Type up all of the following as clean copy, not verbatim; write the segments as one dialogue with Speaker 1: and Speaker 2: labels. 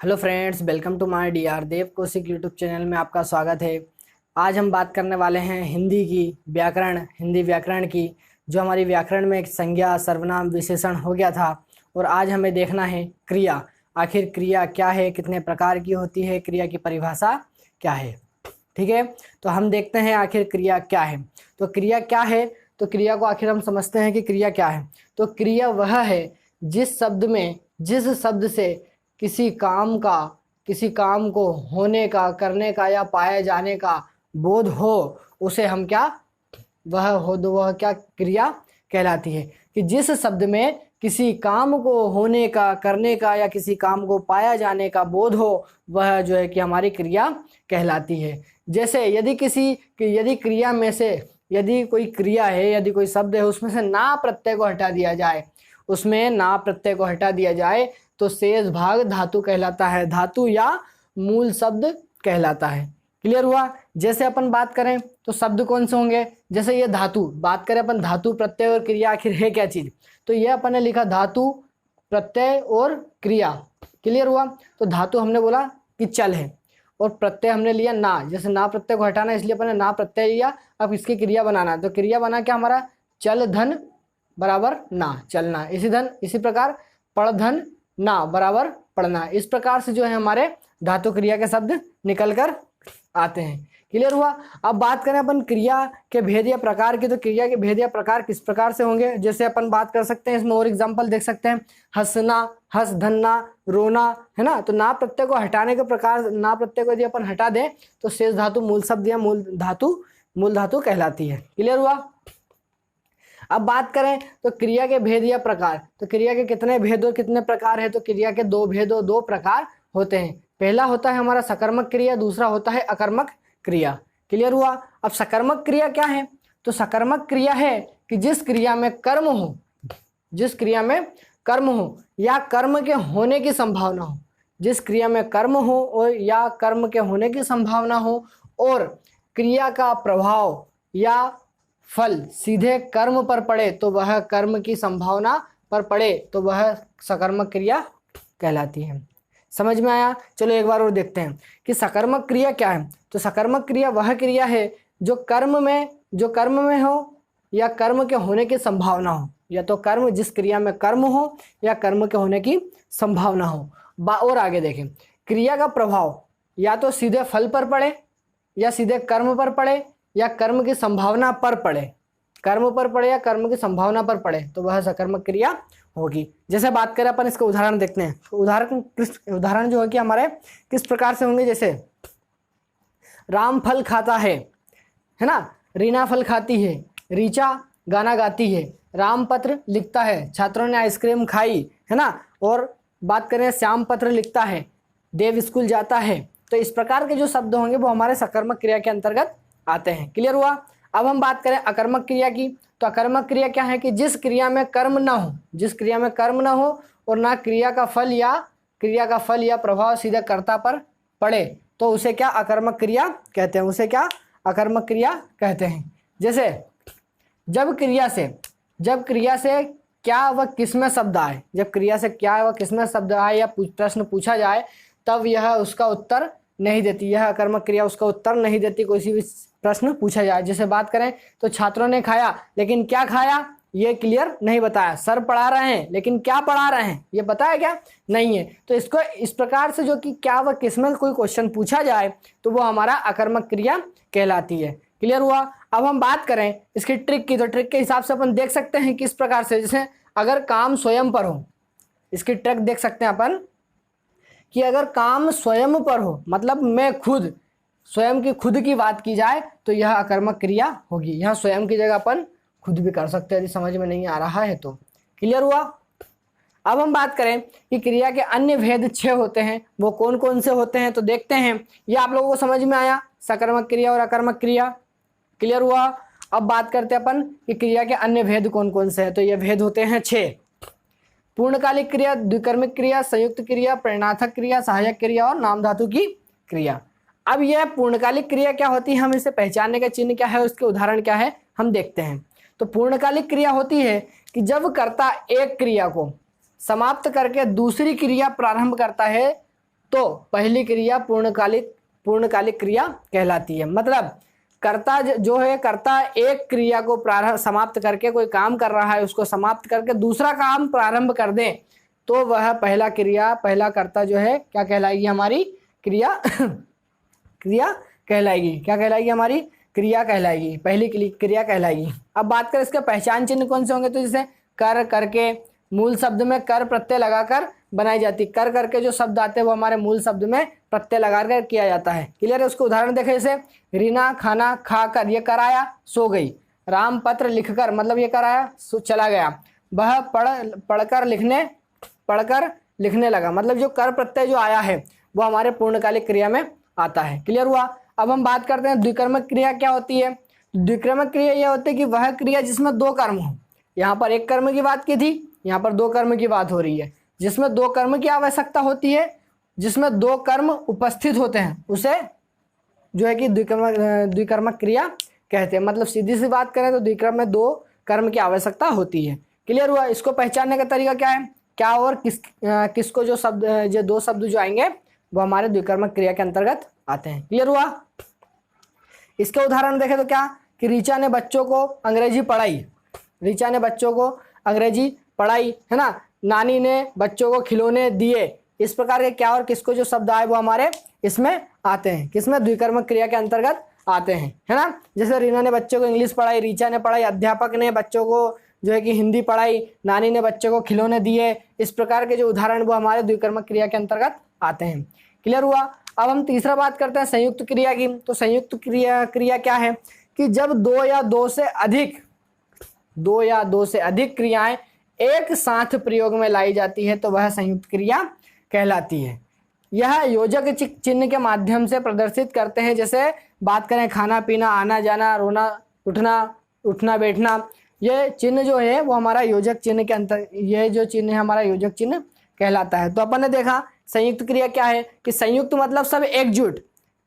Speaker 1: Hello friends, welcome to my DR Dev Kaushik YouTube channel में आपका स्वागत है। आज हम बात करने वाले हैं हिंदी व्याकरण की। जो हमारी व्याकरण में एक संज्ञा, सर्वनाम, विशेषण हो गया था और आज हमें देखना है क्रिया। आखिर क्रिया क्या है, कितने प्रकार की होती है, क्रिया की परिभाषा क्या है। ठीक है, तो हम देखते हैं आखिर क्रिया क्या है। तो क्रिया क्या है, तो क्रिया को आखिर हम समझते हैं कि क्रिया क्या है। तो क्रिया वह है जिस शब्द से किसी काम को होने का, करने का या पाए जाने का बोध हो, उसे हम क्या वह क्या क्रिया कहलाती है। कि जिस शब्द में किसी काम को होने का, करने का या किसी काम को पाया जाने का बोध हो, वह जो है कि हमारी क्रिया कहलाती है। जैसे यदि क्रिया में से यदि कोई क्रिया है, यदि कोई शब्द है, उसमें से ना प्रत्यय को हटा दिया जाए तो शेष भाग धातु कहलाता है, धातु या मूल शब्द कहलाता है। क्लियर हुआ। जैसे अपन बात करें तो शब्द कौन से होंगे, जैसे ये धातु, बात करें अपन धातु, प्रत्यय और क्रिया, आखिर है क्या चीज। तो ये अपन ने लिखा धातु, प्रत्यय और क्रिया। क्लियर हुआ। तो धातु हमने बोला कि चल है और प्रत्यय हमने लिया ना, जैसे ना प्रत्यय को हटाना, इसलिए अपन ने ना प्रत्यय लिया। अब इसकी क्रिया बनाना, तो क्रिया बना क्या हमारा, चल धन बराबर ना, चलना। इसी प्रकार पढ़ धन ना बराबर पढ़ना। इस प्रकार से जो है हमारे धातु क्रिया के शब्द निकल कर आते हैं। क्लियर हुआ। अब बात करें अपन क्रिया के भेद या प्रकार की, तो क्रिया के भेद या प्रकार किस प्रकार से होंगे, जैसे अपन बात कर सकते हैं, इसमें और एग्जांपल देख सकते हैं। हंसना, हंस धनना, रोना, है ना। तो ना प्रत्यय को हटाने के प्रकार, ना प्रत्यय को यदि अपन हटा दें तो शेष धातु मूल शब्द या मूल धातु कहलाती है। क्लियर हुआ। अब बात करें तो क्रिया के भेद या प्रकार, तो क्रिया के कितने भेद और कितने प्रकार है, तो क्रिया के दो भेद और दो प्रकार होते हैं। पहला होता है हमारा सकर्मक क्रिया, दूसरा होता है अकर्मक क्रिया। क्लियर हुआ। अब सकर्मक क्रिया क्या है, तो सकर्मक क्रिया है कि जिस क्रिया में कर्म हो या कर्म के होने की संभावना हो, जिस क्रिया में कर्म हो और या कर्म के होने की संभावना हो, और क्रिया का प्रभाव या फल सीधे कर्म पर पड़े तो वह कर्म की संभावना पर पड़े तो वह सकर्मक क्रिया कहलाती है। समझ में आया। चलो एक बार और देखते हैं कि सकर्मक क्रिया क्या है। तो सकर्मक क्रिया वह क्रिया है जो कर्म में हो या कर्म के होने की संभावना हो, या तो कर्म, जिस क्रिया में कर्म हो या कर्म के होने की संभावना हो। और आगे देखें, क्रिया का प्रभाव या तो सीधे फल पर पड़े या सीधे कर्म पर पड़े या कर्म की संभावना पर पड़े, कर्म पर पड़े या कर्म की संभावना पर पड़े तो वह सकर्मक क्रिया होगी। जैसे बात करें अपन, इसका उदाहरण देखते हैं। उदाहरण जो है कि हमारे किस प्रकार से होंगे, जैसे राम फल खाता है ना, रीना फल खाती है, रीचा गाना गाती है, राम पत्र लिखता है, छात्रों ने आइसक्रीम खाई, है ना। और बात करें श्याम पत्र लिखता है, देव स्कूल जाता है। तो इस प्रकार के जो शब्द होंगे वो हमारे सकर्मक क्रिया के अंतर्गत आते हैं। क्लियर हुआ। अब हम बात करें अकर्मक क्रिया की, तो अकर्मक क्रिया क्या है कि जिस क्रिया में कर्म ना हो और ना क्रिया का फल या प्रभाव सीधे कर्ता पर पड़े तो उसे क्या अकर्मक क्रिया कहते हैं। जैसे जब क्रिया से क्या व किसमें शब्द आए, या प्रश्न पूछा जाए तब यह उसका उत्तर नहीं देती, यह अकर्मक क्रिया उसका उत्तर नहीं देती, कोई भी प्रश्न पूछा जाए। जैसे बात करें तो छात्रों ने खाया, लेकिन क्या खाया ये क्लियर नहीं बताया। सर पढ़ा रहे हैं, लेकिन क्या पढ़ा रहे हैं ये बताया क्या नहीं है। तो इसको इस प्रकार से जो कि क्या व किसमें कोई क्वेश्चन पूछा जाए तो वो हमारा अकर्मक क्रिया कहलाती है। क्लियर हुआ। अब हम बात करें इसकी ट्रिक की, तो ट्रिक के हिसाब से अपन देख सकते हैं किस प्रकार से, जैसे अगर काम स्वयं पर हो, इसकी ट्रिक देख सकते हैं अपन कि अगर काम स्वयं पर हो, मतलब मैं खुद, स्वयं की खुद की बात की जाए तो यह अकर्मक क्रिया होगी। यहाँ स्वयं की जगह अपन खुद भी कर सकते हैं यदि समझ में नहीं आ रहा है तो। क्लियर हुआ। अब हम बात करें कि क्रिया के अन्य भेद 6 होते हैं, वो कौन कौन से होते हैं तो देखते हैं। ये आप लोगों को समझ में आया, सकर्मक क्रिया और अकर्मक क्रिया। क्लियर हुआ। अब बात करते हैं अपन कि क्रिया के अन्य भेद कौन कौन से हैं, तो ये भेद होते हैं 6। पूर्णकालिक क्रिया, द्विकर्मिक क्रिया, संयुक्त क्रिया, प्रेरणार्थक क्रिया, सहायक क्रिया और नाम धातु की क्रिया। अब यह पूर्णकालिक क्रिया क्या होती है, हम इसे पहचानने का चिन्ह क्या है, उसके उदाहरण क्या है, हम देखते हैं। तो पूर्णकालिक क्रिया होती है कि जब कर्ता एक क्रिया को समाप्त करके दूसरी क्रिया प्रारंभ करता है तो पहली क्रिया पूर्णकालिक क्रिया कहलाती है। मतलब कर्ता जो है, कर्ता एक क्रिया को समाप्त करके कोई काम कर रहा है, उसको समाप्त करके दूसरा काम प्रारंभ कर दे तो वह पहला कर्ता जो है क्या कहलाएगी, हमारी क्रिया क्रिया कहलाएगी। क्या कहलाएगी, हमारी क्रिया कहलाएगी, पहली क्रिया कहलाएगी। अब बात करें इसके पहचान चिन्ह कौन से होंगे, तो जैसे कर, करके, मूल शब्द में कर प्रत्यय लगाकर बनाई जाती। कर करके जो शब्द आते हैं वो हमारे मूल शब्द में प्रत्यय लगाकर किया जाता है। क्लियर है। उसको उदाहरण देखें, जैसे रीना खाना खाकर, ये कराया सो गई। राम पत्र लिखकर, मतलब ये कराया चला गया। वह पढ़कर लिखने लगा। मतलब जो कर प्रत्यय जो आया है वो हमारे पूर्णकालिक क्रिया में आता है। क्लियर हुआ। अब हम बात करते हैं द्विकर्मक क्रिया क्या होती है। द्विकर्मक क्रिया यह होती है कि वह क्रिया जिसमें दो कर्म हो। यहाँ पर एक कर्म की बात की थी, यहाँ पर दो कर्म की बात हो रही है। जिसमें दो कर्म की आवश्यकता होती है, जिसमें दो कर्म उपस्थित होते हैं, उसे जो है कि द्विकर्मक क्रिया कहते हैं। मतलब सीधी सी बात करें तो द्विकर्म में दो कर्म की आवश्यकता होती है। क्लियर हुआ। इसको पहचानने का तरीका क्या है, क्या और किसको जो दो शब्द जो आएंगे वो हमारे द्विकर्मक क्रिया के अंतर्गत आते हैं। क्लियर हुआ। इसके उदाहरण देखें तो क्या कि रीचा ने बच्चों को अंग्रेजी पढ़ाई। रीचा ने बच्चों को अंग्रेजी पढ़ाई, है ना। नानी ने बच्चों को खिलौने दिए। इस प्रकार के क्या और किसको जो शब्द आए वो हमारे इसमें आते हैं, किसमें, द्विकर्मक क्रिया के अंतर्गत आते हैं, है ना। जैसे रीना ने बच्चों को इंग्लिश पढ़ाई, रीचा ने पढ़ाई, अध्यापक ने बच्चों को जो है कि हिंदी पढ़ाई, नानी ने बच्चों को खिलौने दिए। इस प्रकार के जो उदाहरण वो हमारे द्विकर्मक क्रिया के अंतर्गत आते हैं। क्लियर हुआ। अब हम तीसरा बात करते हैं संयुक्त क्रिया की। तो संयुक्त क्रिया क्या है कि जब दो या दो से अधिक क्रियाएं एक साथ प्रयोग में लाई जाती है तो वह संयुक्त क्रिया कहलाती है। यह योजक चिन्ह के माध्यम से प्रदर्शित करते हैं। जैसे बात करें खाना पीना, आना जाना, रोना, उठना बैठना, ये चिन्ह जो है वो हमारा योजक चिन्ह के अंतर, ये जो चिन्ह है हमारा योजक चिन्ह कहलाता है। तो अपन ने देखा संयुक्त क्रिया क्या है कि संयुक्त मतलब सब एकजुट,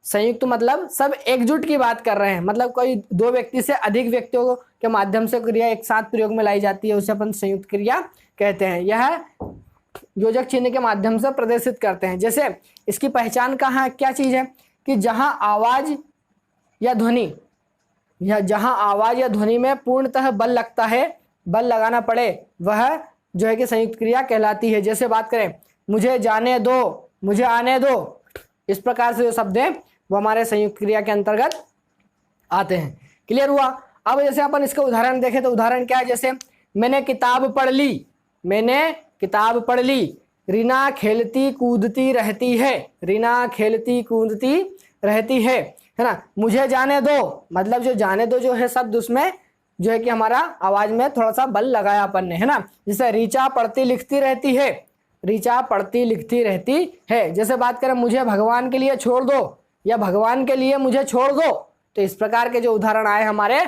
Speaker 1: संयुक्त मतलब सब एकजुट की बात कर रहे हैं। मतलब कोई दो व्यक्ति से अधिक व्यक्तियों के माध्यम से क्रिया एक साथ प्रयोग में लाई जाती है, उसे अपन संयुक्त क्रिया कहते हैं। यह योजक चिन्ह के माध्यम से प्रदर्शित करते हैं। जैसे इसकी पहचान कहाँ, क्या चीज है कि जहां आवाज या ध्वनि में पूर्णतः बल लगता है, बल लगाना पड़े, वह जो है कि संयुक्त क्रिया कहलाती है। जैसे बात करें मुझे जाने दो, मुझे आने दो, इस प्रकार से जो शब्द हैं वो हमारे संयुक्त क्रिया के अंतर्गत आते हैं। क्लियर हुआ। अब जैसे अपन इसका उदाहरण देखें तो उदाहरण क्या है, जैसे मैंने किताब पढ़ ली, मैंने किताब पढ़ ली। रीना खेलती कूदती रहती है, रीना खेलती कूदती रहती है ना। मुझे जाने दो, मतलब जो जाने दो जो है शब्द उसमें जो है कि हमारा आवाज में थोड़ा सा बल लगाया अपन ने, है ना। जैसे रीचा पढ़ती लिखती रहती है, रीचा पढ़ती लिखती रहती है। जैसे बात करें मुझे भगवान के लिए छोड़ दो या भगवान के लिए मुझे छोड़ दो, तो इस प्रकार के जो उदाहरण आए हमारे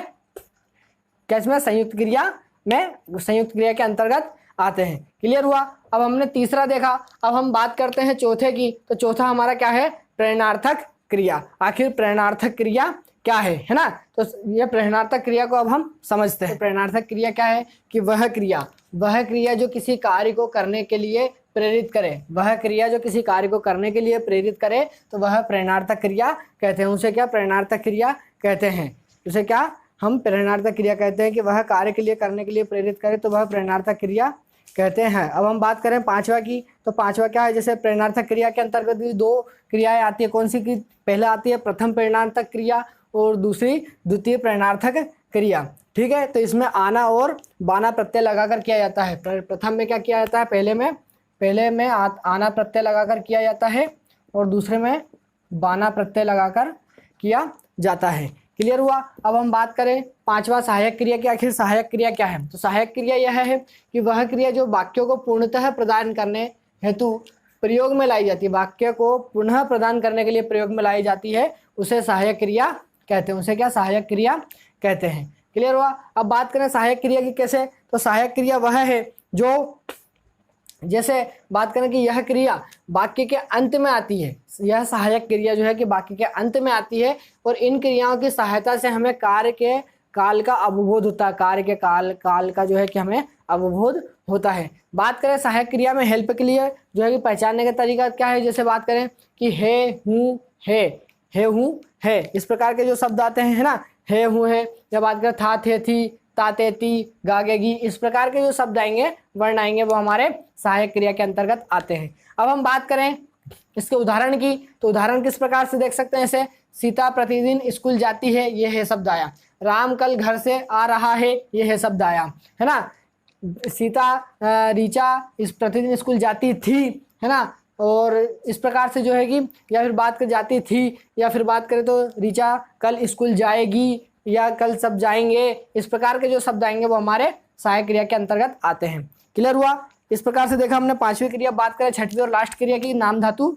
Speaker 1: कैसे संयुक्त क्रिया के अंतर्गत आते हैं। क्लियर हुआ। अब हमने तीसरा देखा, अब हम बात करते हैं चौथे की। तो चौथा हमारा क्या है, प्रेरणार्थक क्रिया। आखिर प्रेरणार्थक क्रिया क्या है ना। तो ये प्रेरणार्थक क्रिया को अब हम समझते हैं। प्रेरणार्थक क्रिया क्या है कि वह क्रिया जो किसी कार्य को करने के लिए प्रेरित करे, वह क्रिया जो किसी कार्य को करने के लिए प्रेरित करे तो वह प्रेरणार्थक क्रिया कहते हैं। उसे क्या प्रेरणार्थक क्रिया कहते हैं। उसे क्या हम प्रेरणार्थक क्रिया कहते हैं कि वह कार्य के लिए करने के लिए प्रेरित करे तो वह प्रेरणार्थक क्रिया कहते हैं। अब हम बात करें पांचवा की, तो पांचवा क्या है, जैसे प्रेरणार्थक क्रिया के अंतर्गत भी दो क्रियाएं आती है। कौन सी की पहले आती है प्रथम प्रेरणार्थक क्रिया और दूसरी द्वितीय प्रेरणार्थक क्रिया। ठीक है। तो इसमें आना और बाना प्रत्यय लगाकर किया जाता है। प्रथम में क्या किया जाता है, पहले में आना प्रत्यय लगाकर किया जाता है और दूसरे में बाना प्रत्यय लगाकर किया जाता है। क्लियर हुआ। अब हम बात करें पांचवा सहायक क्रिया की। आखिर सहायक क्रिया क्या है, तो सहायक क्रिया यह है कि वह क्रिया जो वाक्यों को पूर्णतः प्रदान करने हेतु प्रयोग में लाई जाती है, वाक्य को पुनः प्रदान करने के लिए प्रयोग में लाई जाती है, उसे सहायक क्रिया कहते हैं। उसे क्या सहायक क्रिया कहते हैं। क्लियर हुआ। अब बात करें सहायक क्रिया की कैसे, तो सहायक क्रिया वह है जो, जैसे बात करें कि यह क्रिया वाक्य के अंत में आती है, यह सहायक क्रिया जो है कि वाक्य के अंत में आती है और इन क्रियाओं की सहायता से हमें कार्य के काल का अवबोध होता है। कार्य के काल का जो है कि हमें अवबोध होता है। बात करें सहायक क्रिया में हेल्प के लिए जो है कि पहचानने का तरीका क्या है, जैसे बात करें कि है, हूँ, है, हूँ, है, इस प्रकार के जो शब्द आते हैं, है ना, है, हूँ, है। या बात करें था, थे, थी, ताते, ती, गागेगी, इस प्रकार के जो शब्द आएंगे, वर्ण आएंगे, वो हमारे सहायक क्रिया के अंतर्गत आते हैं। अब हम बात करें इसके उदाहरण की, तो उदाहरण किस प्रकार से देख सकते हैं, जैसे सीता प्रतिदिन स्कूल जाती है, ये है शब्द आया। राम कल घर से आ रहा है, ये है शब्द आया, है ना। सीता रीचा इस प्रतिदिन स्कूल जाती थी, है ना, और इस प्रकार से जो है कि, या फिर बात कर जाती थी, या फिर बात करें तो रीचा कल स्कूल जाएगी, या कल सब जाएंगे, इस प्रकार के जो शब्द आएंगे वो हमारे सहायक क्रिया के अंतर्गत आते हैं। क्लियर हुआ। इस प्रकार से देखा हमने पांचवी क्रिया। बात करें छठवीं और लास्ट क्रिया की, नाम धातु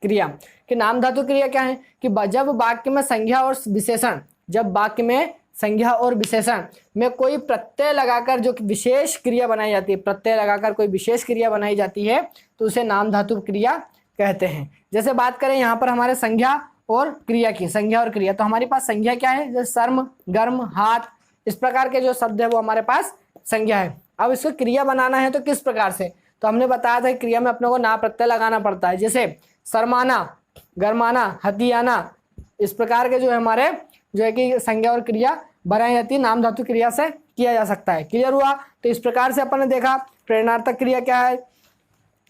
Speaker 1: क्रिया। कि नाम धातु क्रिया क्या है कि जब वाक्य में संज्ञा और विशेषण, जब वाक्य में संज्ञा और विशेषण में कोई प्रत्यय लगाकर जो विशेष क्रिया बनाई जाती है, प्रत्यय लगाकर कोई विशेष क्रिया बनाई जाती है, तो उसे नाम धातु क्रिया कहते हैं। जैसे बात करें यहाँ पर हमारे संज्ञा और क्रिया की, संज्ञा और क्रिया, तो हमारे पास संज्ञा क्या है, जैसे शर्म, गर्म, हाथ, इस प्रकार के जो शब्द है वो हमारे पास संज्ञा है। अब इसको क्रिया बनाना है तो किस प्रकार से, तो हमने बताया था क्रिया में अपने को ना प्रत्यय लगाना पड़ता है, जैसे शर्माना, गरमाना, हथियाना, इस प्रकार के जो है हमारे जो है कि संज्ञा और क्रिया बनाई जाती है, नाम धातु क्रिया से किया जा सकता है। क्लियर हुआ। तो इस प्रकार से अपन ने देखा प्रेरणार्थक क्रिया क्या है।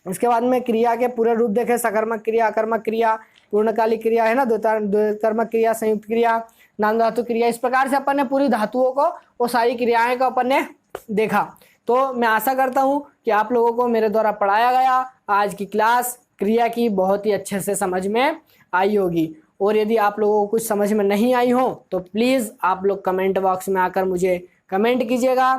Speaker 1: इसके बाद में क्रिया के पूरे रूप देखे, सकर्मक क्रिया, अकर्मक क्रिया, पूर्णकालिक क्रिया, है ना, द्विकर्मक क्रिया, संयुक्त क्रिया, नाम धातु क्रिया। इस प्रकार से अपन ने पूरी धातुओं को, वो सारी क्रियाएं को अपन ने देखा। तो मैं आशा करता हूं कि आप लोगों को मेरे द्वारा पढ़ाया गया आज की क्लास क्रिया की बहुत ही अच्छे से समझ में आई होगी। और यदि आप लोगों को कुछ समझ में नहीं आई हो तो प्लीज़ आप लोग कमेंट बॉक्स में आकर मुझे कमेंट कीजिएगा।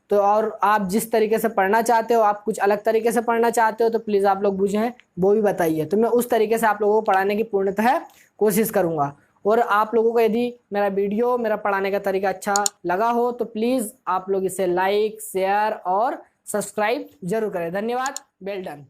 Speaker 1: तो और आप जिस तरीके से पढ़ना चाहते हो, आप कुछ अलग तरीके से पढ़ना चाहते हो, तो प्लीज़ आप लोग मुझे वो भी बताइए, तो मैं उस तरीके से आप लोगों को पढ़ाने की पूर्णतः कोशिश करूँगा। और आप लोगों को यदि मेरा वीडियो, मेरा पढ़ाने का तरीका अच्छा लगा हो तो प्लीज़ आप लोग इसे लाइक, शेयर और सब्सक्राइब जरूर करें। धन्यवाद। Well done.